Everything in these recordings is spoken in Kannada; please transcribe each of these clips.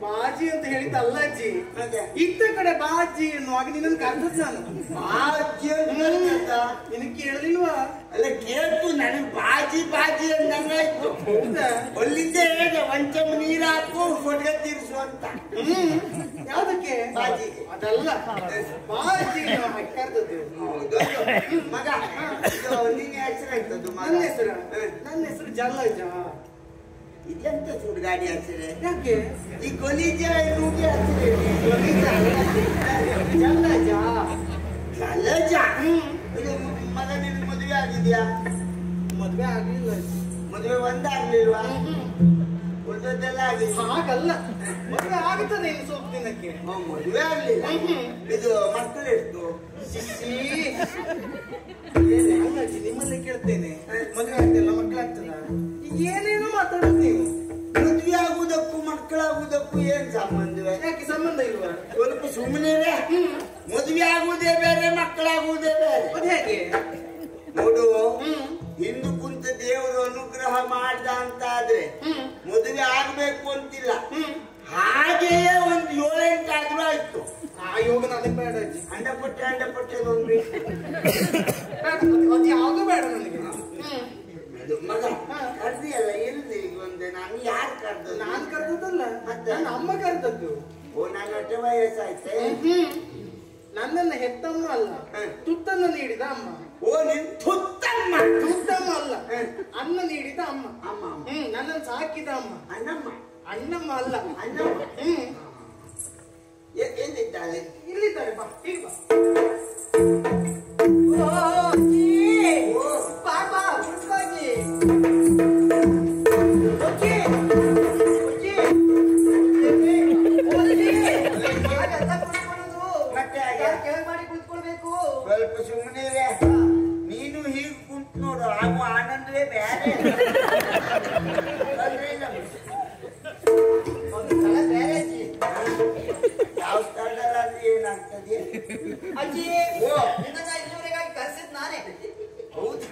ಬಾಜಿ ಅಂತ ಹೇಳಿದ್ದಲ್ಲ ಅಜ್ಜಿ, ಇತ್ತ ಕಡೆ ಬಾಜಿ ಎನ್ನುವಾಗ ನಿನ್ನ ಕರ್ದದ್ ನಾನು ಬಾಜಿ ಅಂತ ನಿನಗೆ ಕೇಳಲಿಲ್ವಾ? ಅಲ್ಲ ಕೇಳ್ತು, ನನಗೆ ಬಾಜಿ ಬಾಜಿ ಅಂದಂಗಾಯ್ತು. ಅಲ್ಲಿಂದ ಹೇಗೆ ಒಂಚಮ ನೀರು ಹಾಕು ಕೊಡ್ಗೆ ತೀರ್ಸು ಅಂತ. ಯಾವ್ದಕ್ಕೆ ಬಾಜಿ? ಅದಲ್ಲ, ಬಾಜಿ ಕರ್ದದ್ದು. ಮಗ ನಿನ್ನ ಹೆಸರು ಆಯ್ತದ್ದು? ನನ್ನ ಹೆಸರು ಜಲ್ಲಜ. ಇದೆಂತ ಸುಡ್ಗಾಡಿ ಹೆಸರೇ? ಯಾಕೆ ಈ ಕೊಲೀಜ ರೂಢಿ ಹೆಸರೇ? ಜಲ್ಲಜ. ಜಲ್ಲಜ ಮಗ ನಿನ್ ಮದುವೆ ಆಗಿದ್ಯಾ? ಮದ್ವೆ ಆಗ್ಲಿಲ್ಲ. ಮದುವೆ ಒಂದಾಗ್ಲಿಲ್ವಾ? ಒಂದೊಂದೆಲ್ಲ ಆಗಿದೆ. ಹಾಗಲ್ಲ, ಮದ್ವೆ ಆಗುತ್ತದೆ ಇನ್ನು ಸ್ವಲ್ಪ ದಿನಕ್ಕೆ. ಮದುವೆ ಆಗ್ಲಿಲ್ಲ. ಇದು ಮಕ್ಕಳು ಎಷ್ಟು? ನಿಮ್ಮಲ್ಲೇ ಕೇಳ್ತೇನೆ, ಮದುವೆ ಆಗ್ತಿಲ್ಲ ಮಕ್ಕಳಾಗ್ತದ? ಏನೇನೋ ಮಾತಾಡೋದು ನೀವು. ಮದುವೆ ಆಗುವುದಕ್ಕೂ ಮಕ್ಕಳಾಗುವುದಕ್ಕೂ ಏನ್ ಸಂಬಂಧವೇ? ಯಾಕೆ ಸಂಬಂಧ ಇಲ್ವಾ? ಸ್ವಲ್ಪ ಸುಮ್ಮನೆ ಮದುವೆ ಆಗುವುದೇ ಬೇರೆ, ಮಕ್ಕಳಾಗುವುದೇ ಬೇರೆ. ಅದು ಹೇಗೆ ನೋಡು, ಹಿಂದೂ ಕುಂತ ದೇವರು ಅನುಗ್ರಹ ಮಾಡ್ದ ಅಂತ ಆದ್ರೆ ಮದುವೆ ಆಗ್ಬೇಕು ಅಂತಿಲ್ಲ. ಹಾಗೆಯೇ ಒಂದು 7-8 ಆದ್ರೂ ಆಯ್ತು. ಆ ಯೋಗ ನನಗೆ ಬೇಡ ಅಜ್ಜಿ. ಅಂಡಪಟ್ಟೆ ಒಂದು ಅದು ಯಾವ್ದು ಬೇಡ ನನಗೆ. ಮಗ ಕರ್ದಿಯಲ್ಲ, ಎಲ್ಲಿ ಒಂದೆ ನಾನು ಯಾರು ಕರ್ದು? ನಾನ್ ಕರ್ದದ್ದಲ್ಲ, ನನ್ನ ಅಮ್ಮ ಕರ್ದದ್ದು. ಓ, ನನ್ನ ಹೊಟ್ಟೆ ವಯಸ್ಸಾಯ್ತೆ. ನನ್ನನ್ನ ಹೆತ್ತಮ್ಮ ಅಲ್ಲ, ತುತ್ತನ್ನು ನೀಡಿದ ಅಮ್ಮ. ಓ, ನಿನ್ ತುತ್ತಮ್ಮ? ತುತ್ತಮ್ಮ ಅಲ್ಲ, ಅನ್ನ ನೀಡಿದ ಅಮ್ಮ. ಅಮ್ಮ. ನನ್ನನ್ನು ಸಾಕಿದ ಅಮ್ಮ. ಅಣ್ಣಮ್ಮ? ಅಣ್ಣಮ್ಮ ಅಲ್ಲ, ಅಣ್ಣಮ್ಮ. ಎಲ್ಲಿದ್ದಾಳೆ? ಇಲ್ಲಿದ್ದಾರೆ, ಬಾ ಹೀಗೆ ಬಾ. ಸ್ವಲ್ಪ ಸುಮ್ಮನೆ ನೀನು ಹೀಗೆ ಕುಂತು ನೋಡು, ಆಗುವ ಆನಂದವೇ ಬೇರೆ. ಯಾವ ಸ್ಥಳದಲ್ಲಿ ಏನಾಗ್ತದೆ ಅಜ್ಜಿ? ಓ, ಇಲ್ಲಿವರೆಗಾಗಿ ಕರ್ಸಿದ್ ನಾನೇ. ಹೌದು.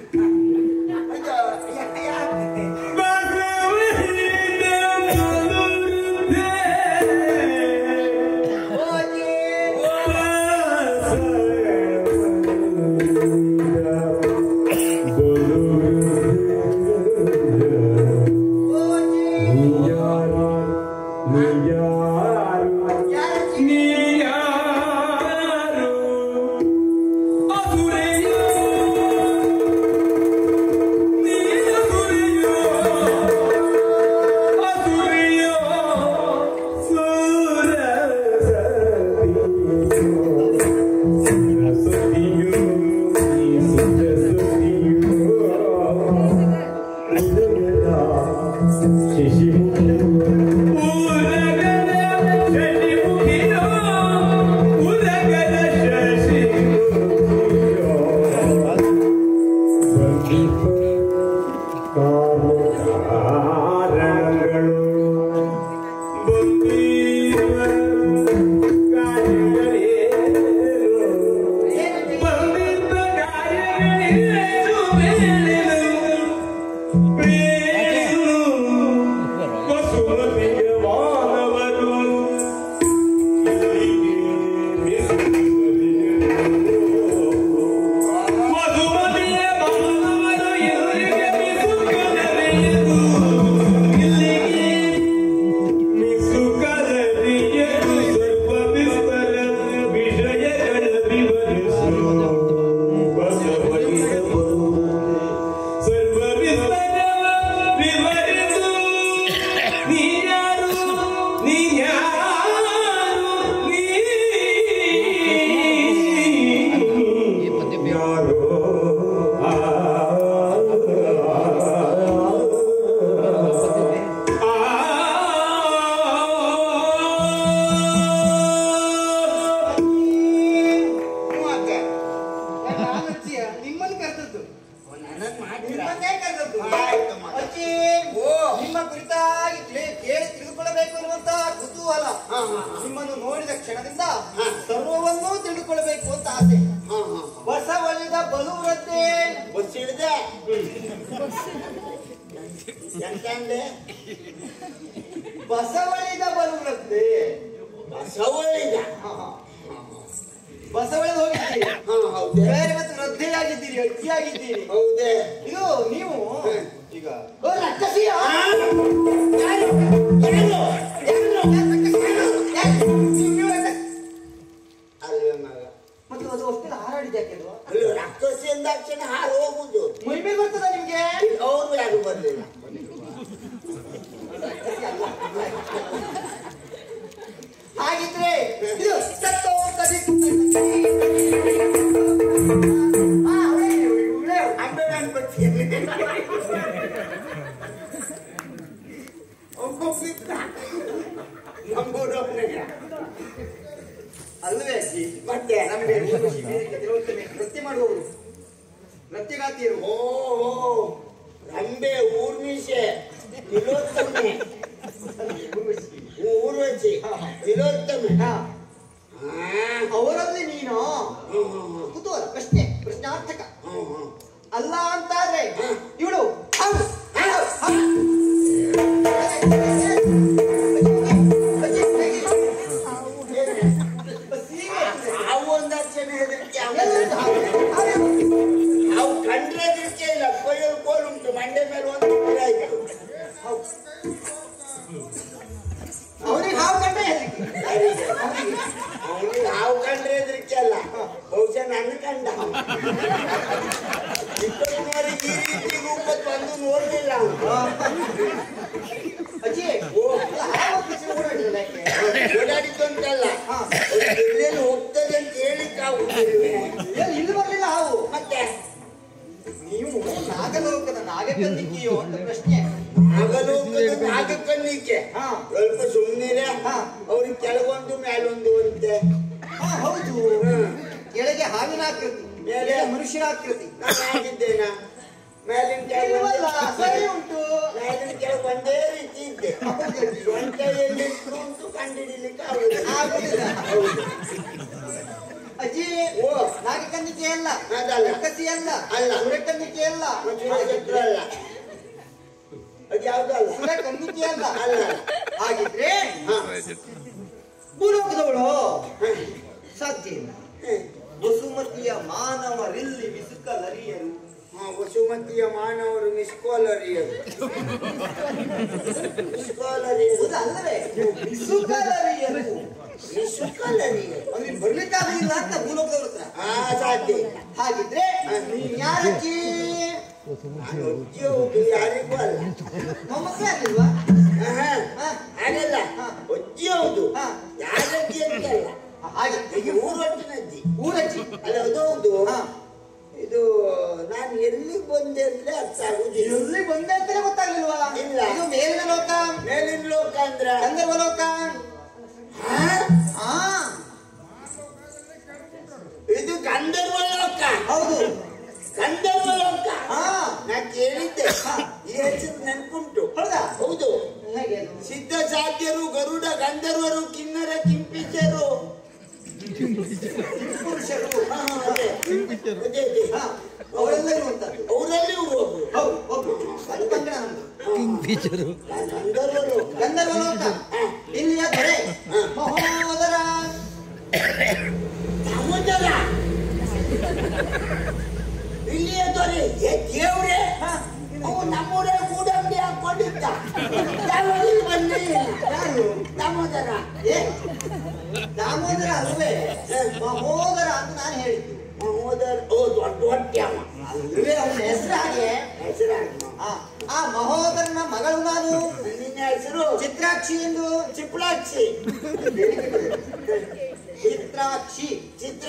Posso ಅಜ್ಜಿ ನಿಮ್ಮ ಕುರಿತಾಗಿ ಕೇಳಿ ತಿಳಿದುಕೊಳ್ಳಬೇಕು ಎನ್ನುವಂತಹ ಕುತೂಹಲ ನಿಮ್ಮನ್ನು ನೋಡಿದ ಕ್ಷಣದಿಂದ ಸರ್ವವನ್ನೂ ತಿಳಿದುಕೊಳ್ಳಬೇಕು ಅಂತ ಆಸೆ. ಬಸವಳಿದ ಬಲು ವೃದ್ಧೆ ಬಸ್ ಹಿಡಿದೆ ಎಂತಂದೆ ಬಸವಳಿದ ಬಲು ವೃದ್ಧೆ ಬಸವಳಿದ ಬಸವಳಿದ ಹೋಗಿದ್ದೀರಿ. ಹೌದೇ ಬೇರೆ ಮತ್ತೆ ವೃದ್ಧೆಯಾಗಿದ್ದೀರಿ, ಅಜ್ಜಿಯಾಗಿದ್ದೀರಿ. ಹೌದೇ ಇದು ನೀವು ಈಗ ರಕ್ಕಸಿಯ ಅಲ್ವೇ ಮಗ ಮತ್ತೆ ಅದು ಅಷ್ಟೆಲ್ಲ ಹಾರಾಡಿದ್ಯಾಕೆ ಅದು? ಅಲ್ವ ರಕ್ಕಸಿ ಎಂದಾಕ್ಷಣ ಹಾರು ಹೋಗುದು ಮೈ ಮೇಲೆ ಬರ್ತದ ನಿಮ್ಗೆ? ಅವ್ರು ಯಾರು ಬರ್ಲಿಲ್ಲ. ಹಾಗಿದ್ರೆ ಇದು ಸತ್ತೋ ಕದಿ ಅಂಬೇಡನ್ ಬರ್ತೀನಿ ಅಲ್ಲವೇ ಅಜ್ಜಿ? ಮತ್ತೆ ನಮಗೆ ನೃತ್ಯ ಮಾಡುವವರು ನೃತ್ಯಗಾತಿಯರು. ಓ ರಂಬೆ ಊರ್ಮಿಷೆ ತಿಲೋತ್ತಮೆ ಊರ್ವಶಿ ತಿಲೋತ್ತಮೆ ಅವರಲ್ಲಿ ನೀನು ಕುತೂಹಲ ಪ್ರಶ್ನೆ ಪ್ರಶ್ನಾರ್ಥಕ ಅಲ್ಲ ಅಂತಾದ್ರೆ ಇವಳು ಅವು ಒಂದಕ್ಷಣ ಹೆದರಿಕೆ ಅವು ಕಂಡ್ರೆ ಹೆದರಿಕೆ ಇಲ್ಲ. ಕೊಯ್ಯಲು ಕೋಲುಂಟು ಮಂಡೆ ಮೇಲೆ ಒಂದು ಆಯ್ತು. ಅವನಿಗೆ ಹಾವು ಕಂಡ್ರೆ ಹೆದರಿಕೆ. ಅವನಿಗೆ ಹಾವು ಕಂಡ್ರೆ ಹೆದರಿಕೆ ಅಲ್ಲ, ಬಹುಶಃ ನನ್ನ ಕಂಡ ಇಪ್ಪತ್ತುವರೆಗೆ ಈ ರೀತಿ ರೂಪತ್ ಬಂದು ನೋಡ್ಲಿಲ್ಲ ಅಜ್ಜಿ ಓಡಾಡಿದ್ದಂತಲ್ಲ ಎಲ್ಲೆಲ್ಲಿ ಹೋಗ್ತದೆ ಅಂತ ಹೇಳಿಕ್ಕೆ ಆಗುದಿಲ್ವೇ? ಇಲ್ಲಿ ಬರ್ಲಿಲ್ಲ ಹಾವು. ಮತ್ತೆ ನೀವು ನಾಗಲೋಕದ ನಾಗಕನ್ನಿಕೆಯೋ ಅಂತ ಪ್ರಶ್ನೆ. ನಾಗಲೋಕದ ನಾಗಕನ್ನಿಕೆ ಸ್ವಲ್ಪ ಸುಮ್ಮನೆ ಅವ್ರಿಗೆ ಕೆಳಗೊಂದು ಮೇಲೊಂದು ಅಂತೆ. ಹೌದು, ಕೆಳಗೆ ಹಾವಿನ ಆಕೃತಿ, ಮೇಲೆ ಮನುಷ್ಯನ ಆಕೃತಿ. ನಾನು ಆಗಿದ್ದೇನ ಮೇಲಿನ ಇಲ್ವಲ್ಲ, ಸರಿ ಉಂಟು. ಮೇಲಿನ ಕೆಳಗೆ ಒಂದೇ ರೀತಿ ಇದ್ದೆ. ಸ್ವಂತ ಎಲ್ಲಿಟ್ಟು ಉಂಟು ಕಂಡುಹಿಡಿಲಿಕ್ಕೆ ಆಗುದಿಲ್ಲ. ಹೌದು ಅಜ್ಜಿ ಓ ನಾಗಕನ್ನಿಕೆ ಅಲ್ಲ, ಅದಲ್ಲ, ಕಸಿ ಅಲ್ಲ, ಅಲ್ಲ, ಸುರಕನ್ನಿಕೆ ಅಲ್ಲ, ಅಲ್ಲ, ಅದು ಯಾವ್ದಲ್ಲ, ಸುರಕನ್ನಿಕೆ ಅಲ್ಲ. ಅಲ್ಲ. ಹಾಗಿದ್ರೆ ಭೂಲೋಕದವಳು ಸಾಧ್ಯ ಇಲ್ಲ. ವಸುಮತಿಯ ಮಾನವರಿಲ್ಲಿ ವಿಸುಕಲರಿಯರು. ವಸುಮತಿಯ ಮಾನವರು ಮಿಸ್ಕೋಲರಿಯರು. ಅಲ್ಲವೇ ವಿಸುಕಲರಿಯರು. ಮಿಸ್ಕೋಲರಿಯರು ಅವ್ರಿಗೆ ಬರ್ಲಿಕ್ಕಾಗಲಿಲ್ಲ ಅಂತ ಭೂಲೋಕದವ್ರ ಹತ್ರ ಸಾಧ್ಯ ಇಲ್ಲ. ಹಾಗಿದ್ರೆ ನೀನ್ ಯಾರಜ್ಜಿ? ಯಾರಿಗೂ ಅಲ್ಲ, ಮೊಮ್ಮಕ್ಕಳೇ ಆಗಿಲ್ವಾ? ಹಾಗಲ್ಲ, ಅಜ್ಜಿ ಹೌದು, ಯಾರಜ್ಜಿ ಅಂತಲ್ಲ. ಹಾಗೆ ಈಗ ಊರೊಟ್ಟಿನಜ್ಜಿ, ಊರಜ್ಜಿ ಅಲ್ಲ ಅದು ಹೌದು. ಇದು ನಾನು ಎಲ್ಲಿ ಬಂದೆ ಅಂದ್ರೆ ಅರ್ಥ ಆಗುದಿಲ್ಲ. ಎಲ್ಲಿ ಬಂದೆ ಅಂತಾನೆ ಗೊತ್ತಾಗ್ಲಿಲ್ವಾ? ಇಲ್ಲ. ಇದು ಮೇಲಿನ ಲೋಕ, ಮೇಲಿನ ಲೋಕ ಅಂದ್ರ ಗಂಧರ್ವ ಲೋಕ. ಇದು ಗಂಧರ್ವ ಲೋಕ. ಹೌದು, ಗಂಧರ್ವ ಲೋಕ. ನಾ ಕೇಳಿದ್ದೆ, ಈ ಹೆಸರು ನೆನ್ಪುಂಟು. ಹೌದಾ? ಹೌದು. ಹೇಗೆ? ಸಿದ್ಧ ಸಾಧ್ಯರು, ಗರುಡ, ಗಂಧರ್ವರು, ಕಿನ್ನರ, ಕಿಂಪಿಚರು, ಪುರುಷರು, ಅವರೆಲ್ಲ ಇರುವಂತದ್ದು. ಅವರಲ್ಲಿ ಒಬ್ಬರು. ಹೌದು, ಒಬ್ರು. ಅದು ಪಂಗಡ ನಮ್ದು. ಗಂಧರ್ವ ಲೋಕ. ಗಂಧರ್ವ ಲೋಕ. ಇಲ್ಲಿಯ ದೊರೆ ಮಹೋದರ. ಸಮುದ್ರ ಇಲ್ಲಿಯ ದೊರೆ ದೇವ್ರೆ. ಅವು ನಮ್ಮೂರೇ ಗೂಡಂಬಿ ಹಾಕೊಂಡಿದ್ದ. ಬಂದೇ ಇಲ್ಲ. ಯಾರು? ದಾಮೋದರ. ದಾಮೋದರ ಅಲ್ವೇ? ಮಹೋದರ ಅಂತ ನಾನು ಹೇಳಿದ್ದು. ಮಹೋದರ ಓ ದೊಡ್ಡ ಹೊಟ್ಟೆ ಅವ ಅಲ್ವೇ? ಅವನ ಹೆಸರು ಹಾಗೆ. ಹೆಸರಾಗಿ ಆ ಮಹೋದರನ ಮಗಳು ನಾನು. ನಿನ್ನ ಹೆಸರು ಚಿತ್ರಾಕ್ಷಿ ಎಂದು. ಚಿಪ್ಲಾಕ್ಷಿ. ಚಿತ್ರಾಕ್ಷಿ. ಚಿತ್ರ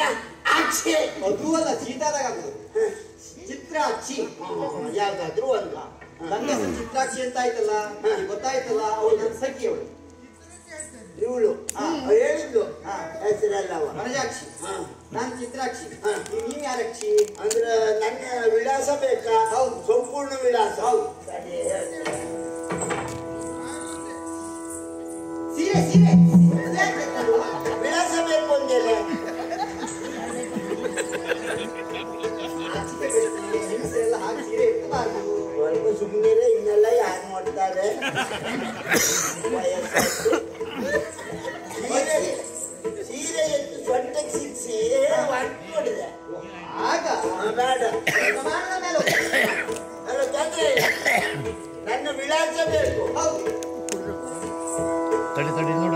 ಆಕ್ಷಿ. ಅದು ಅಲ್ಲ, ಸೀತಾದಾಗ ಆಗುದು. ಚಿತ್ರಾಕ್ಷಿ ಯಾವ್ದಾದ್ರು ಒಂದು. ನನ್ನ ಹೆಸರು ಚಿತ್ರಾಕ್ಷಿ ಅಂತ ಆಯ್ತಲ್ಲ, ಗೊತ್ತಾಯ್ತಲ್ಲ. ಅವಳು ಸಖಿ, ಅವಳು ಇವಳು ಹೇಳಿದ್ದು ಹೆಸರಲ್ಲವ ವನಜಾಕ್ಷಿ. ನಾನು ಚಿತ್ರಾಕ್ಷಿ. ನೀವ್ ಯಾರಕ್ಷಿ? ಅಂದ್ರೆ ನನ್ನ ವಿಳಾಸ ಬೇಕಾ? ಹೌದು, ಸಂಪೂರ್ಣ ವಿಳಾಸ. ಹೌದು. ಮಾಡ್ತಾರೆ. ಸೀರೆ ಎತ್ತು ಸೊಂಟಕ್ಕೆ ಸಿಕ್ಸಿ ಹೊರಟುಕೊಂಡಿದೆ. ಆಗ ಬೇಡ ಅಲ್ಲ, ತೊಂದ್ರೆ ಇಲ್ಲ. ನನ್ನ ವಿಳಾಸ ಬೇಕು. ತಡಿ ತಡಿ ನೋಡ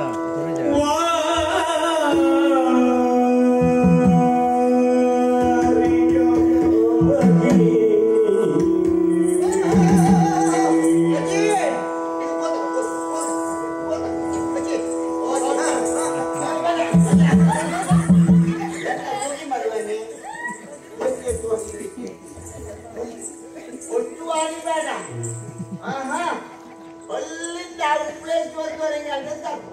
ಬೇಡ. ಅಲ್ಲಿಂದ ಉಪ್ಪಳೇಶ್ವರವರೆಗೆ ಅಲ್ಲ ಸಾಕು.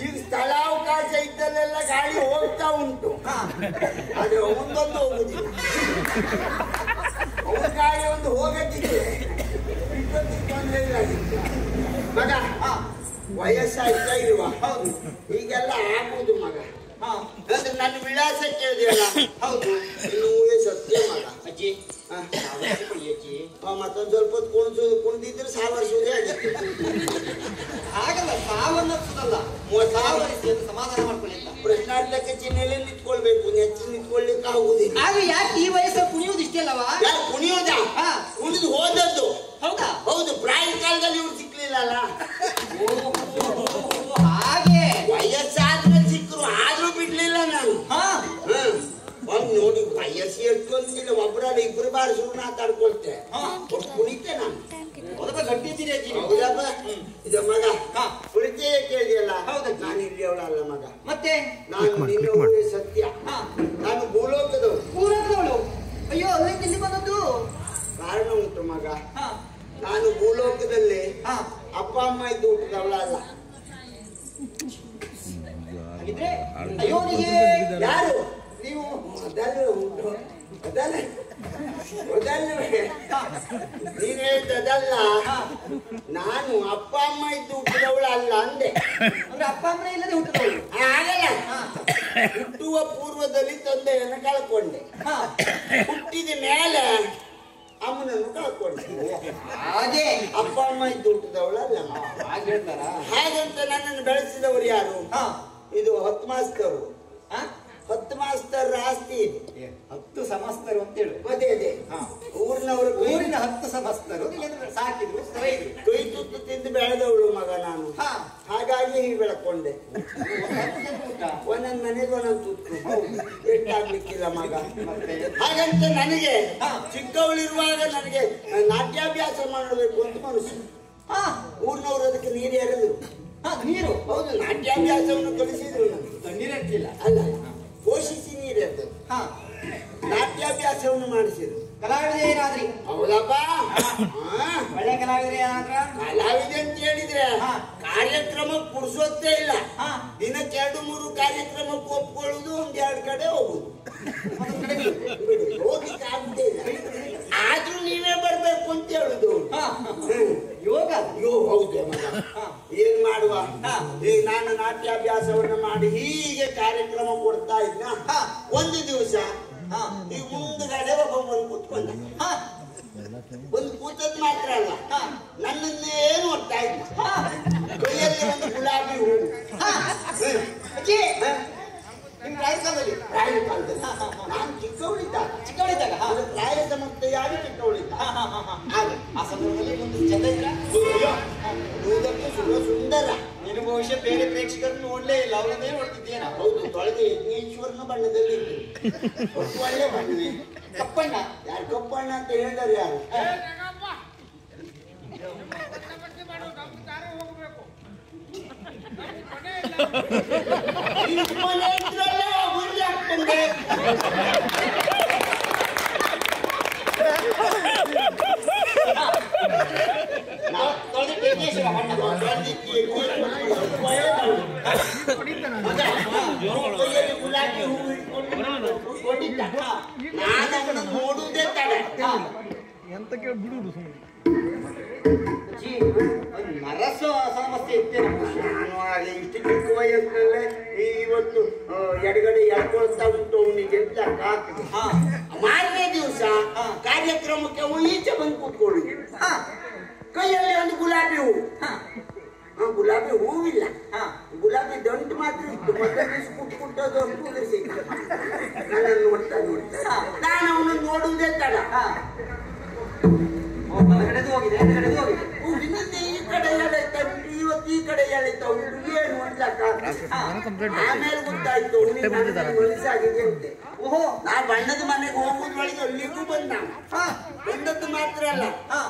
ಈಗ ಸ್ಥಳಾವಕಾಶ ಇದ್ದಲ್ಲೆಲ್ಲ ಗಾಳಿ ಹೋಗ್ತಾ ಉಂಟು, ಆದ್ರೆ ಒಂದೊಂದು ಹೋಗುದಿಲ್ಲ. ಅವನ ಗಾಳಿ ಒಂದು ಹೋಗದಿದ್ರೆ ತೊಂದರೆ ಇಲ್ಲ. ಮಗ ವಯಸ್ಸಾಯ್ತಾ ಇರುವ ಹೀಗೆಲ್ಲ ಆಗುವುದು ಮಗ. ಅಂದ್ರೆ ನನ್ನ ವಿಳಾಸ ಕೇಳಿದೆಯಲ್ಲ, ಹೌದು ಇನ್ನು ಸತ್ಯ ಮಗ. ಅಜ್ಜಿ ಮತ್ತೊಂದು ಸ್ವಲ್ಪ ಹೊತ್ತು ಕುಣಿದಿದ್ರೆ ಸಾವರಿಸುವುದೇ ಆಗಿತ್ತು. ಹಾಗಲ್ಲ, ಸಾವನ್ನಲ್ಲ ಸಮಾಧಾನ ಮಾಡ್ಕೊಳ್ಳಿ. ಪ್ರಶ್ನಾರ್ಥಕ ಚಿಹ್ನೆಯಲ್ಲಿ ನಿಂತ್ಕೊಳ್ಬೇಕು, ನೆಚ್ಚಿ ನಿಂತ್ಕೊಳ್ಳಿಕ್ಕೆ ಆಗುದಿಲ್ಲ. ಆದ್ರೆ ಯಾಕೆ ಈ ವಯಸ್ಸಲ್ಲಿ ಕುಣಿಯುವುದು ಇಷ್ಟೇ ಅಲ್ಲವಾ? ಯಾಕೆ ಕುಣಿಯೋದ? ಕುಣಿದು ಹೋದದ್ದು. ಹೌದಾ? ಹೌದು, ಪ್ರಾಯದ ಕಾಲದಲ್ಲಿ ಇವ್ರು ಸಿಕ್ಲಿಲ್ಲ ಅಲ್ಲ. ಹಾಗೆ ವಯಸ್ಸಾದ್ಮೇಲೆ ಸಿಕ್ಕರು ಆದ್ರೂ ಬಿಡ್ಲಿಲ್ಲ ನಾನು. ಒಂದ್ ನೋಡಿ ವಯಸ್ಸು ಎಷ್ಟು ಅಂತಿಲ್ಲ, ಒಬ್ಬರಲ್ಲ ಇಬ್ರು ಬಾರಿ ಸುಳ್ಳು ಮಾತಾಡ್ಕೊಳ್ತೆ ಕುಣಿತೆ ನಾನು. ಗಟ್ಟಿದ್ದೀರಿ ಅಜ್ಜಿ. ಹೌದಪ್ಪ, ಇದು ಮಗ ಪರಿಚಯ ಕೇಳಿದೆಯಲ್ಲ. ಹೌದಾ? ನಾನು ಇಲ್ಲಿ ಅವಳಲ್ಲ ಮಗ. ಮತ್ತೆ ನಾನು ನಿನ್ನ ಸತ್ಯ. ನಾನು ಭೂಲೋಕದವಳು. ಭೂಲೋಕದವಳು? ಅಯ್ಯೋ, ಅಲ್ಲಿಂದ ಇಲ್ಲಿ ಬಂದದ್ದು ಕಾರಣ ಉಂಟು ಮಗ. ನಾನು ಭೂಲೋಕದಲ್ಲಿ ಅಪ್ಪ ಅಮ್ಮ ಇದ್ದು ಹುಟ್ಟಿದವಳಲ್ಲ. ಹಾಗಿದ್ರೆ ಅಯೋನಿಗೆ ಯಾರು ನೀವು? ಅದಲ್ಲ ಉಂಟು, ಅದಲ್ಲ ನೀನ್ ಹೇಳ್ತದಲ್ಲ. ನಾನು ಅಪ್ಪ ಅಮ್ಮ ಇದ್ದು ಹುಟ್ಟಿದವಳು ಅಲ್ಲ ಅಂದೆ. ಅಂದ್ರೆ ಅಪ್ಪ ಅಮ್ಮ ಇಲ್ಲದೆ ಹುಟ್ಟಿದವಳು ಆಗಲ್ಲ. ಹುಟ್ಟುವ ಪೂರ್ವದಲ್ಲಿ ತಂದೆಯನ್ನು ಕಳ್ಕೊಂಡೆ, ಹುಟ್ಟಿದ ಮೇಲೆ ಅಮ್ಮನನ್ನು ಕಳ್ಕೊಂಡೆ. ಹಾಗೆ ಅಪ್ಪ ಅಮ್ಮ ಇದ್ದು ಹುಟ್ಟಿದವಳಲ್ಲ. ಹಾಗೆ ಹೇಳ್ತಾರ? ಹಾಗಂತ ನನ್ನನ್ನು ಬೆಳೆಸಿದವರು ಯಾರು? ಇದು 10 ಮಾಸ್ತರು. 10 ಮಾಸ್ತರ್ ಆಸ್ತಿ ಇದೆ. 10 ಸಮಸ್ತರು ಅಂತ ಹೇಳು. ಅದೇ ಅದೇ ಊರಿನವರು, ಊರಿನ 10 ಸಮಸ್ತರು ಸಾಕಿದ್ರು, ಕೈ ತುತ್ತು ತಿಂದು ಬೆಳೆದವಳು ಮಗ ನಾನು. ಹಾಗಾಗಿ ಹೀಗೆ ಬೆಳ್ಕೊಂಡೆ. ಒಂದೊಂದು ಮನೆಗೆ ಒಂದೊಂದು ತುತ್ತು ಎಷ್ಟಾಗ್ಲಿಕ್ಕಿಲ್ಲ ಮಗ. ಹಾಗಂತ ನನಗೆ ಚಿಕ್ಕವಳಿರುವಾಗ ನನಗೆ ನಾಟ್ಯಾಭ್ಯಾಸ ಮಾಡಬೇಕು ಅಂತ ಮನಸ್ಸು. ಊರಿನವರು ಅದಕ್ಕೆ ನೀರು ಎರೆದ್ರು. ನೀರು? ಹೌದು, ನಾಟ್ಯಾಭ್ಯಾಸವನ್ನು ಕಲಿಸಿದ್ರು. ನೀರಿರಲಿಲ್ಲ ಅಲ್ಲ, ಪೋಷಿಸಿ ನೀರೆದ್ದು ನಾಟ್ಯಾಭ್ಯಾಸವನ್ನು ಮಾಡಿಸಿದ್ರು. ಕಲಾವಿದ ಏನಾದ್ರಿ? ಹೌದಪ್ಪ, ಒಳ್ಳೆ ಕಲಾವಿದ್ರೆ ಏನಾದ್ರ? ಕಲಾವಿದೆ ಅಂತ ಹೇಳಿದ್ರೆ ಕಾರ್ಯಕ್ರಮ ಪುರುಸೊತ್ತೇ ಇಲ್ಲ. ದಿನಕ್ಕೆ 2-3 ಕಾರ್ಯಕ್ರಮಕ್ಕೆ ಒಪ್ಕೊಳ್ಳುದು, 1-2 ಕಡೆ ಹೋಗುದು. ಹೋಗ್ಲಿಕ್ಕೆ ಆಗುದೇ ಇಲ್ಲ. ಆದ್ರೂ ನೀವೇ ಬರ್ಬೇಕು ಅಂತ ಹೇಳುದು. ಯೋಗ ಹೌದೇ ಮಗ. ಏನ್ ಮಾಡುವ, ಈಗ ನಾನು ನಾಟ್ಯಾಭ್ಯಾಸವನ್ನು ಮಾಡಿ ಹೀಗೆ ಕಾರ್ಯಕ್ರಮ ಕೊಡ್ತಾ ಇದ್ನ. ಒಂದು ದಿವಸ ದಿವಸ ಈ ಮುಂದ್ಗಡೆ ಒಬ್ಬ ಬಂದು ಕೂತ್ಕೊಂಡ. ಒಂದು ಕೂತದ್ ಮಾತ್ರ ಅಲ್ಲ, ನನ್ನನ್ನೇ ನೋಡ್ತಾ ಇದ್ದ. ಕೈಯಲ್ಲಿ ಒಂದು ಗುಲಾಬಿ ಹೂವು. ರಾಜಕಾಲದಲ್ಲಿ ನಾನು ಚಿಕ್ಕವಳಿದ್ದಾಗ ಪ್ರಾಯ ಸಮರ್ಥೆಯಾಗಿ ಚಿಕ್ಕವಳಿದ್ದ. ಆ ಸಂದರ್ಭದಲ್ಲಿ ಒಂದು ಚಂದ ಇದ್ರ ಸುಂದರ. ನೀನು ಬಹುಶಃ ಬೇರೆ ಪ್ರೇಕ್ಷಕರನ್ನು ನೋಡ್ಲೇ ಇಲ್ಲ, ಅವರನ್ನೇ ನೋಡ್ತಿದ್ದೇನ. ಹೌದು, ತೊಳೆದು ಯಜ್ಞೇಶ್ವರನ ಬಣ್ಣದಲ್ಲಿ ಒಳ್ಳೆ ಬಣ್ಣವೇ. ಕಪ್ಪಣ್ಣ ಯಾರು ಕಪ್ಪಣ್ಣ ಅಂತ ಹೇಳಿದಾರೆ? ಯಾರು ಗುಲಾಬಿ ಹೂವು ಇಟ್ಕೊಂಡಿದ್ದ. ನಾನು ಅವನನ್ನು ನೋಡುವುದೇ ತಡ. ಎಂತ ಕೇಳಿ ಬಿಡುವುದು ನರಸ ಸಮಸ್ಯೆ ಇತ್ತೇನೆ. ನಾನು ಇಷ್ಟು ಚಿಕ್ಕ ವಯಸ್ಸಿನಲ್ಲೇ ಇವತ್ತು ಎಡಗಡೆ ಎಳ್ಕೊಳ್ತಾ ಉಂಟು ಅವನಿಗೆ ಅಂತ ಆಗ್ತದೆ. ಮಾರನೇ ದಿವಸ ಕಾರ್ಯಕ್ರಮಕ್ಕೆ ಈಚೆ ಬಂದು ಕೂತ್ಕೊಳ್ಳಿ. ಕೈಯಲ್ಲಿ ಒಂದು ಗುಲಾಬಿ ಹೂವು. ಗುಲಾಬಿ ಹೂವಿಲ್ಲ, ಗುಲಾಬಿ ದಂಟು ಮಾತ್ರ ಇತ್ತು. ಮೊದಲು ಕುಟ್ಟೋದು ಸಿಕ್ತು. ನನ್ನನ್ನು ನೋಡ್ತಾ ನಾನು ಅವನನ್ನು ನೋಡುವುದೇ ತಡ. ಹೂವಿನಂತೆ ಈ ಕಡೆ ಎಳೆತಾ ಉಂಟು, ಇವತ್ತು ಈ ಕಡೆ ಎಳೆತಾ ಉಂಟು. ಏನು ಆಮೇಲೆ ಗೊತ್ತಾಯ್ತು ವಯಸ್ಸಾಗಿದೆ ಅಂತೆ. ಓಹೋ, ನಾ ಬಣ್ಣದ ಮನೆಗೆ ಹೋಗುದ್ರೊಳಗೆ ಅಲ್ಲಿಗೂ ಬಂದ. ಬಂದದ್ದು ಮಾತ್ರ ಅಲ್ಲ,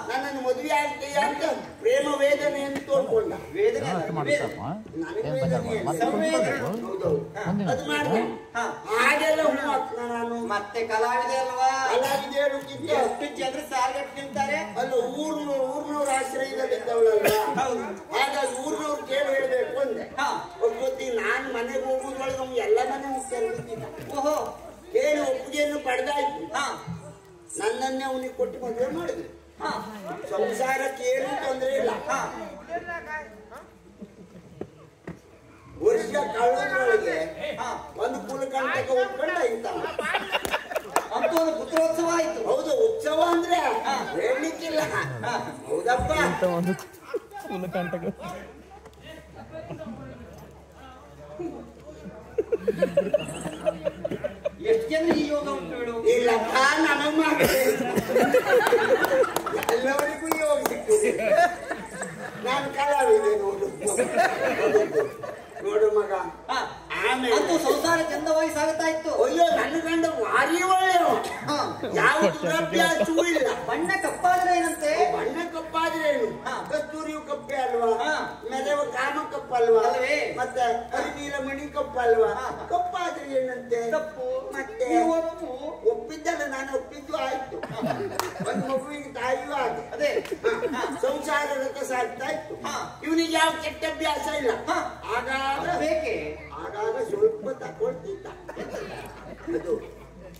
ನನ್ನನ್ನು ಮದುವೆ ಆಗ್ತೀಯ ಅಂತ ಪ್ರೇಮ ವೇದನೆ ಅಂತ ತೋರ್ಕೊಂಡ. ಅದು ಮಾಡಿದೆ. ಹಾಗೆಲ್ಲ ನಾನು ಮತ್ತೆ ಕಲಾವಿದೆ ಅಲ್ವಾ? ಕಲಾವಿದೆ ಹೇಳುತ್ತಿದ್ದೆ. ಎಷ್ಟು ಜನರು ಸಾರ್ಗಟ್ಟು ನಿಂತಾರೆ ಅಲ್ಲ, ಊರ್ನವ್ರ ಆಶ್ರಯದಲ್ಲಿದ್ದವಳಲ್ಲ. ಹಾಗಾಗಿ ಊರ್ನವ್ರು ಕೇಳಿ ಹೇಳ್ಬೇಕು ಅಂದೆ. ಒಬ್ಬೊತ್ತಿಗೆ ನಾನು ಮನೆಗೆ ಹೋಗುದ್ರೊಳಗೆ ಅವ್ನು ಎಲ್ಲ ಮನೆ ಮುಗಿಸ್ತಿಲ್ಲ. ಓಹೋ, ಕೇಳಿ ಒಪ್ಪಿಗೆಯನ್ನು ಪಡೆದಾಯ್ತು. ನನ್ನನ್ನೇ ಅವನಿಗೆ ಕೊಟ್ಟು ಮದುವೆ ಮಾಡಿದ್ರು. ಸಂಸಾರಕ್ಕೆ ಏನು ತೊಂದರೆ ಇಲ್ಲ. ವರ್ಷ ಕಳೆದ್ರೊಳಗೆ ಒಂದು ಕುಲಕಂಟಕ ಒಪ್ಕೊಂಡ ಇಂತ ಅಂತೂ ಒಂದು ಪುತ್ರೋತ್ಸವ ಆಯ್ತು. ಹೌದು, ಉತ್ಸವ ಅಂದ್ರೆ ಹೇಳಲಿಕ್ಕಿಲ್ಲ. ಹೌದಪ್ಪ, ಒಂದು ಕುಲಕಂಟಕ. ಎಷ್ಟು ಜನ ಈ ಯೋಗ ಉಂಟು ಹೇಳು? ಇಲ್ಲಪ್ಪ, ನಮ್ಮ ಎಲ್ಲವರಿಗೂ ಯೋಗ ಸಿಗ್ತದೆ. ನಾನು ಕಲಾವಿದೆ ನೋಡು ನೋಡು ಮಗ. ಆಮೇಲೆ ಅಂತೂ ಸಂಸಾರ ಚಂದವಾಗಿ ಸಾಗುತ್ತಾ ಇತ್ತು. ಅಯ್ಯೋ, ನನ್ನ ಗಂಡ ಭಾರಿ ಒಳ್ಳೆಯ. ಯಾವ ದುರಭ್ಯಾಸವೂ ಇಲ್ಲ. ಬಣ್ಣ ಕಪ್ಪಾದ್ರೆ ಏನಂತೆ? ಬಣ್ಣ ಕಪ್ಪಾದ್ರೇನು? ಕಸ್ತೂರಿಯು ಕಪ್ಪೆ ಅಲ್ವಾ? ಮೆರವ ಕಾಮ ಕಪ್ಪಲ್ವಾ? ಅಲ್ವೇ? ಮತ್ತೆ ಹರಿನೀಲ ಮಣಿ ಕಪ್ಪಲ್ವಾ? ಕಪ್ಪಾದ್ರೆ ಏನಂತೆ? ತಪ್ಪು. ಮತ್ತೆ ಒಪ್ಪು. ಒಪ್ಪಿದ್ದಲ್ಲ, ನಾನು ಒಪ್ಪಿದ್ದು ಆಯ್ತು. ಒಂದು ಮಗುವಿಗೆ ತಾಯಿಯೂ ಆದ. ಅದೇ ಸಂಸಾರ ರಥ ಸಾಗ್ತಾ ಇತ್ತು. ಇವನಿಗೆ ಯಾವ ಕೆಟ್ಟ ಅಭ್ಯಾಸ ಇಲ್ಲ. ಆಗಾಗ ಬೇಕೆ ಆಗಾಗ ಸ್ವಲ್ಪ ತಕೊಳ್ತಿದ್ದ. ಅದು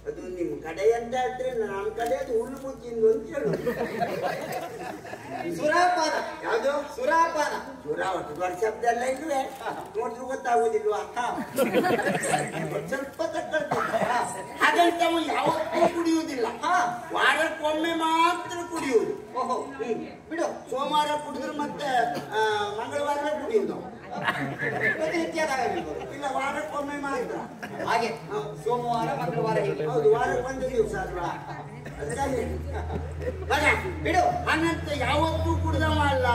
ಅದು ನಿಮ್ ಕಡೆ ಅಂತ ಹೇಳ್ತಾರೆ, ನಮ್ಮ ಕಡೆ ಅದು ಹುಲ್ಲು ಮುಚ್ಚಿಂದು ಅಂತ ಹೇಳುದು. ಸುರಾಪಾನ. ಯಾವುದು? ಸುರಾಪಾನ. ಸುರ ಒಟ್ಟು ದೊಡ್ಡ ಶಬ್ದ ಎಲ್ಲ ಇಲ್ವೇ? ನೋಡಿದ್ರು ಗೊತ್ತಾಗುದಿಲ್ವಾ? ಸ್ವಲ್ಪ ತಕೊಳ್ತಿದ್ದ. ಹಾಗಂತ ಅವ ಯಾವತ್ತೂ ಕುಡಿಯುವುದಿಲ್ಲ. ವಾರಕ್ಕೊಮ್ಮೆ ಮಾತ್ರ ಕುಡಿಯುವುದು. ಓಹೋ, ಬಿಡು. ಸೋಮವಾರ ಕುಡಿದ್ರೆ ಮತ್ತೆ ಮಂಗಳವಾರವೇ ಕುಡಿಯುವುದು. ಇಲ್ಲ, ವಾರಕ್ಕೊಮ್ಮೆ ಮಾತ್ರ. ಹಾಗೆ ಸೋಮವಾರ ಮಂಗಳವಾರ ಹೀಗೆ. ಹೌದು, ವಾರಕ್ಕೆ ಒಂದು ದಿವಸ ಅಲ್ವಾ? ಬಿಡು. ಅನಂತ ಯಾವತ್ತೂ ಕುಡ್ದವ ಅಲ್ಲ.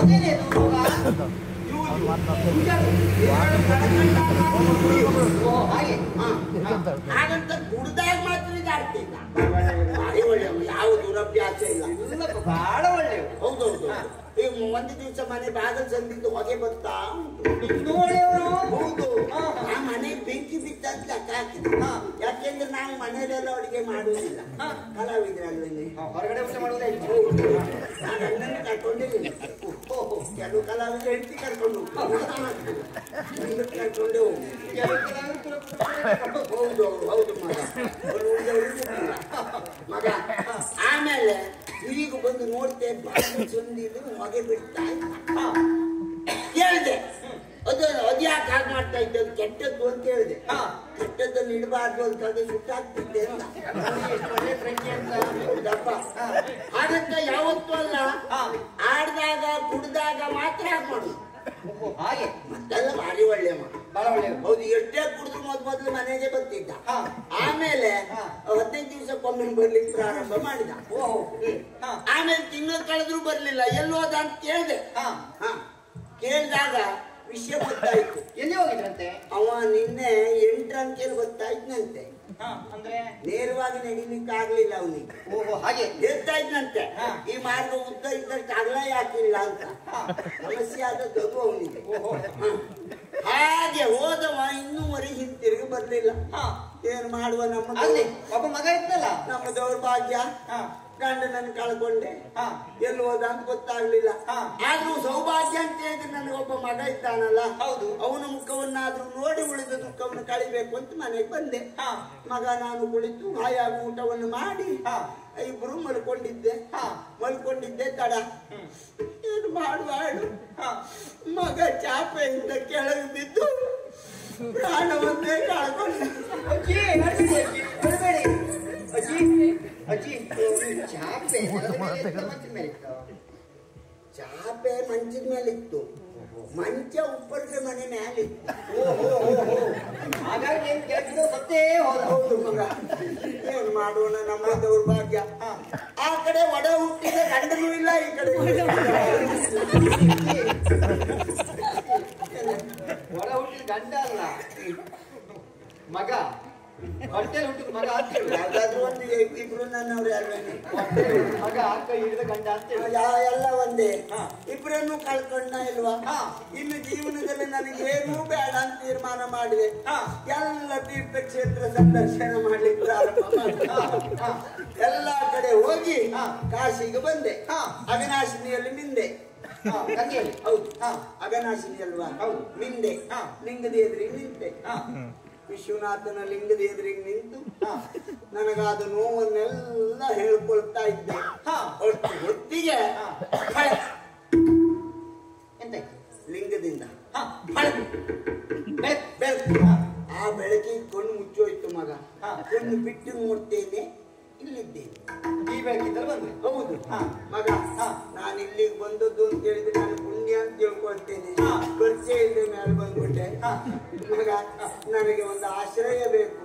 ಅದೇನೇನು ರೋಗ? ಹಾಗಂತ ಕುಡ್ದಾಗ ಮಾತ್ರ ಇದಾಗ್ತಿಲ್ಲ. ಭಾರಿ ಒಳ್ಳೆಯವ, ಯಾವ ದುರಭ್ಯಾಸ ಇಲ್ಲ. ಬಹಳ ಒಳ್ಳೆಯವು. ಹೌದೌದು. ಈಗ ಒಂದು ದಿವಸ ಮನೆ ಬಾಗಲ್ ಸಂದಿದ್ದು ಹೊಗೆ ಬರ್ತಾ ಇನ್ನೂ ಒಳ್ಳೆಯವರು. ಹೌದು, ಆ ಮನೆ ಬೆಂಕಿ ಬಿತ್ತಂತ ಲೆಕ್ಕ ಹಾಕಿದ್ರು. ಯಾಕೆಂದ್ರೆ ನಾವು ಮನೆಯಲ್ಲೆಲ್ಲ ಅಡುಗೆ ಮಾಡುವುದಿಲ್ಲ, ಕಲಾವಿದ್ರಲ್ವೇ. ಹೊರಗಡೆ ಊಟ ಮಾಡುವುದೇ ಇಲ್ಲ. ನಾನು ಅಣ್ಣನ್ನು ಕರ್ಕೊಂಡಿದ್ದೀನಿ. ಕೆಲವು ಕಲಾವಿದ್ರು ಹೆಂಡತಿ ಕರ್ಕೊಂಡು ಕರ್ಕೊಂಡೆ ಹೋಗಿ. ಹೌದು ಹೌದು ಮಗ. ಆಮೇಲೆ ಈಗ ಬಂದು ನೋಡ್ತೆ, ಬಾಗಿಲು ಸಂದಿದ್ದು ಹೊಗೆ ಬಿಡ್ತಾ ಇದ್ದ. ಕೇಳಿದೆ, ಅದು ಅದ್ಯಾಕೆ ಹಾಗೆ ಮಾಡ್ತಾ ಇದ್ದೆ, ಅದು ಕೆಟ್ಟದ್ದು ಅಂತ ಹೇಳಿದೆ. ಕೆಟ್ಟದ್ದನ್ನು ಇಡಬಾರ್ದು ಅಂತ ಅದು ಸುಟ್ಟಾಗ್ತಿದ್ದೆ ಅಂತ. ಹೌದಪ್ಪ, ಹಾಗಂತ ಯಾವತ್ತೂ ಅಲ್ಲ, ಆಡ್ದಾಗ ಕುಡ್ದಾಗ ಮಾತ್ರ ಹಾಗೆ ಮಾಡುದು. ಹಾಗೆ ಮತ್ತೆಲ್ಲ ಭಾರಿ ಒಳ್ಳೆ ಬಹಳ ಒಳ್ಳೆ. ಹೌದು, ಎಷ್ಟೇ ಕುಡಿದ್ರು ಮೊದ್ಲು ಮನೆಗೆ ಬರ್ತಿದ್ದ. ಆಮೇಲೆ 15 ದಿವಸಕ್ಕೊಮ್ಮೆ ಬರ್ಲಿಕ್ಕೆ ಪ್ರಾರಂಭ ಮಾಡಿದ. ಆಮೇಲೆ ತಿಂಗಳು ಕಳೆದ್ರು ಬರ್ಲಿಲ್ಲ. ಎಲ್ಲೋದ ಅಂತ ಕೇಳಿದೆ. ಕೇಳಿದಾಗ ವಿಷಯ ಗೊತ್ತಾಯ್ತು. ಎಲ್ಲಿ ಹೋಗಿದ್ರಂತೆ? ಅವ ನಿನ್ನೆ 8 ಅಂಕೆಯಲ್ಲಿ ಗೊತ್ತಾಯ್ತಂತೆ. ಅಂದ್ರೆ ನೇರವಾಗಿ ನಡಿಲಿಕ್ಕೆ ಆಗ್ಲಿಲ್ಲ ಅವನಿಗೆ. ಓಹೋ, ಹಾಗೆ ಹೇಳ್ತಾ ಇದ್ನಂತೆ, ಈ ಮಾರ್ಗ ಉದ್ದ ಇದ್ದಷ್ಟು ಅಗಲ ಯಾಕಿಲ್ಲ ಅಂತ. ಸಮಸ್ಯೆ ಆದದ್ದು ಅದು ಅವನಿಗೆ. ಹಾಗೆ ಹೋದವ ಇನ್ನೂವರೆಗೆ ಹಿಂತಿರುಗಿ ಬರ್ಲಿಲ್ಲ. ಏನ್ ಮಾಡುವ, ಒಬ್ಬ ಮಗ ಇದ್ದಲ್ಲ, ನಮ್ಮ ದೌರ್ಭಾಗ್ಯ. ಗಂಡನನ್ನು ಕಳ್ಕೊಂಡೆ, ಎಲ್ಲಿ ಹೋದ ಅಂತ ಗೊತ್ತಾಗ್ಲಿಲ್ಲ. ಆದ್ರೂ ಸೌಭಾಗ್ಯ ಅಂತ ಹೇಳಿದ್ರೆ ನನಗೊಬ್ಬ ಮಗ ಇದ್ದಾನಲ್ಲ, ಹೌದು, ಅವನ ಮುಖವನ್ನಾದ್ರೂ ನೋಡಿ ಉಳಿದ ದುಃಖವನ್ನು ಕಳಿಬೇಕು ಅಂತ ಮನೆಗೆ ಬಂದೆ. ಮಗ ನಾನು ಕುಳಿತು ಆಯಾ ಊಟವನ್ನು ಮಾಡಿ ಇಬ್ರು ಮಲ್ಕೊಂಡಿದ್ದೆ ತಡ. ಏನು ಮಾಡುವಾಡು, ಮಗ ಚಾಪೆಯಿಂದ ಕೆಳಗೆ ಬಿದ್ದು ಪ್ರಾಣವನ್ನೇ ಕಳ್ಕೊಂಡ. ಚಾಪೆ ಮಂಚದ ಮೇಲೆ ಇತ್ತು, ಮಂಚ ಉಪ್ಪರಿಗೆ ಮನೆ ಮೇಲಿತ್ತು. ಹಾಗಾಗಿ ಸತ್ತೇ ಹೌದು ಮಗ, ಏನ್ ಮಾಡೋಣ, ನಮ್ಮ ದೌರ್ಭಾಗ್ಯ. ಆ ಕಡೆ ಒಡ ಹುಟ್ಟಿದ ಗಂಡನೂ ಇಲ್ಲ, ಈ ಕಡೆ ಒಡ ಹುಟ್ಟಿದ ಗಂಡ ಅಲ್ಲ ಮಗ, ಹೊಟ್ಟೆಲಿ ಹುಟ್ಟಿದ ಮಗ ಆಗ್ತಿಲ್ಲ. ಯಾವ್ದಾದ್ರು ಒಂದು ಇಬ್ರು ನನ್ನವ್ರು ಯಾರೇನೆ, ಮಗ ಕೈ ಹಿಡಿದ ಗಂಡ ಆಗ್ತಿಲ್ಲ. ಎಲ್ಲ ಒಂದೇ. ಇಬ್ರನ್ನು ಕಳ್ಕೊಂಡ ಇಲ್ವಾ? ಇನ್ನು ಜೀವನದಲ್ಲಿ ನನಗೇನೂ ಬೇಡ ಅಂತ ತೀರ್ಮಾನ ಮಾಡಿದೆ. ಎಲ್ಲ ತೀರ್ಥಕ್ಷೇತ್ರ ಸಂದರ್ಶನ ಮಾಡ್ಲಿಕ್ಕೆ ಪ್ರಾರಂಭ ಮಾಡಿದೆ. ಎಲ್ಲಾ ಕಡೆ ಹೋಗಿ ಕಾಶಿಗೆ ಬಂದೆ. ಅವಿನಾಶಿನಿಯಲ್ಲಿ ಮಿಂದೆ. ಹೌದು, ಅಗನಾಶಿನಿ ಅಲ್ವಾ? ಮಿಂದೆ. ಲಿಂಗದ ಎದುರಿಗೆ ನಿಂತೆ. ವಿಶ್ವನಾಥನ ಲಿಂಗದ ಎದುರಿಗೆ ನಿಂತು ನನಗಾದ ನೋವನ್ನೆಲ್ಲ ಹೇಳ್ಕೊಳ್ತಾ ಇದ್ದೆ. ಹೊತ್ತಿಗೆ ಲಿಂಗದಿಂದ ಆ ಬೆಳಕಿಗೆ ಕಣ್ಣು ಮುಚ್ಚೋಯ್ತು ಮಗ. ಕಣ್ಣು ಬಿಟ್ಟು ನೋಡ್ತೇನೆ, ಇಲ್ಲಿದ್ದೇನೆ. ಈ ಬೆಳಕಿದ್ದಲ್ಲಿ ಬಂದ್ರೆ ಹೌದು ಮಗ, ನಾನು ಇಲ್ಲಿಗೆ ಬಂದದ್ದು ಅಂತ ಹೇಳಿದ್ರೆ ನಾನು ಪುಣ್ಯ ಅಂತ ತಿಳ್ಕೊಳ್ತೇನೆ. ಪರಿಚಯ ಇಲ್ಲದೆ ಮೇಲೆ ಬಂದ್ಬಿಟ್ಟೆ. ಮಗ, ನನಗೆ ಒಂದು ಆಶ್ರಯ ಬೇಕು.